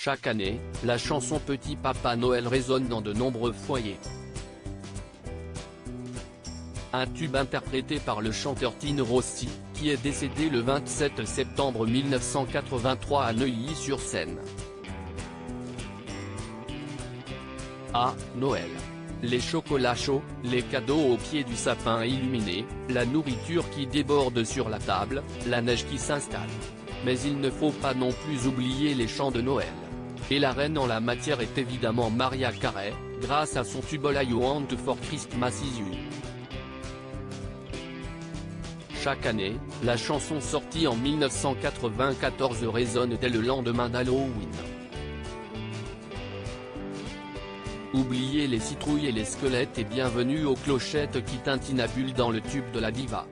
Chaque année, la chanson Petit Papa Noël résonne dans de nombreux foyers. Un tube interprété par le chanteur Tino Rossi, qui est décédé le 27 septembre 1983 à Neuilly-sur-Seine. À Noël, les chocolats chauds, les cadeaux au pied du sapin illuminé, la nourriture qui déborde sur la table, la neige qui s'installe. Mais il ne faut pas non plus oublier les chants de Noël. Et la reine en la matière est évidemment Mariah Carey, grâce à son tube All I Want for Christmas Is You. Chaque année, la chanson sortie en 1994 résonne dès le lendemain d'Halloween. Oubliez les citrouilles et les squelettes et bienvenue aux clochettes qui tintinabulent dans le tube de la diva.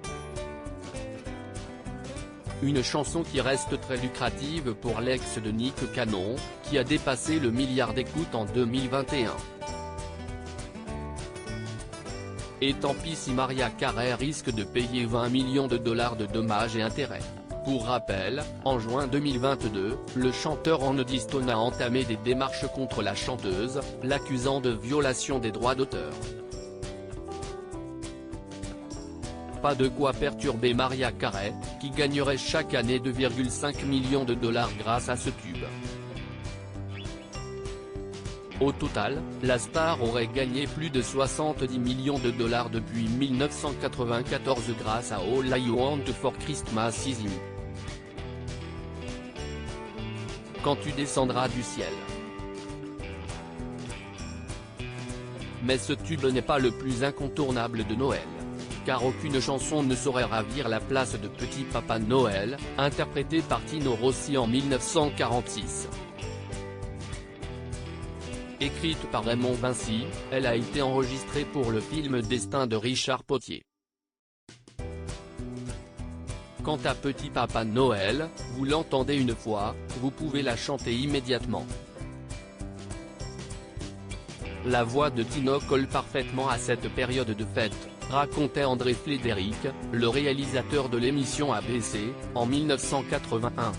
Une chanson qui reste très lucrative pour l'ex de Nick Cannon, qui a dépassé le milliard d'écoutes en 2021. Et tant pis si Mariah Carey risque de payer 20 millions de dollars de dommages et intérêts. Pour rappel, en juin 2022, le chanteur Andy Stone a entamé des démarches contre la chanteuse, l'accusant de violation des droits d'auteur. Pas de quoi perturber Mariah Carey, qui gagnerait chaque année 2,5 millions de dollars grâce à ce tube. Au total, la star aurait gagné plus de 70 millions de dollars depuis 1994 grâce à All I Want for Christmas Is You. Quand tu descendras du ciel. Mais ce tube n'est pas le plus incontournable de Noël. Car aucune chanson ne saurait ravir la place de Petit Papa Noël, interprété par Tino Rossi en 1946. Écrite par Raymond Vincy, elle a été enregistrée pour le film Destin de Richard Potier. Quant à Petit Papa Noël, vous l'entendez une fois, vous pouvez la chanter immédiatement. La voix de Tino colle parfaitement à cette période de fête, racontait André Flédéric, le réalisateur de l'émission ABC, en 1981.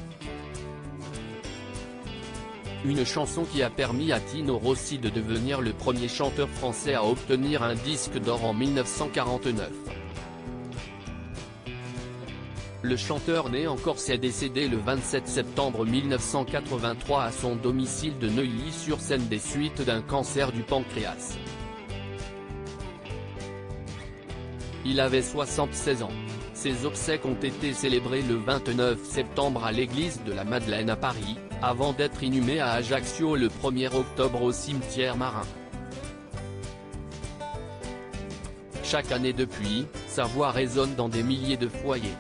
Une chanson qui a permis à Tino Rossi de devenir le premier chanteur français à obtenir un disque d'or en 1949. Le chanteur né en Corse est décédé le 27 septembre 1983 à son domicile de Neuilly-sur-Seine des suites d'un cancer du pancréas. Il avait 76 ans. Ses obsèques ont été célébrées le 29 septembre à l'église de la Madeleine à Paris, avant d'être inhumé à Ajaccio le 1er octobre au cimetière marin. Chaque année depuis, sa voix résonne dans des milliers de foyers.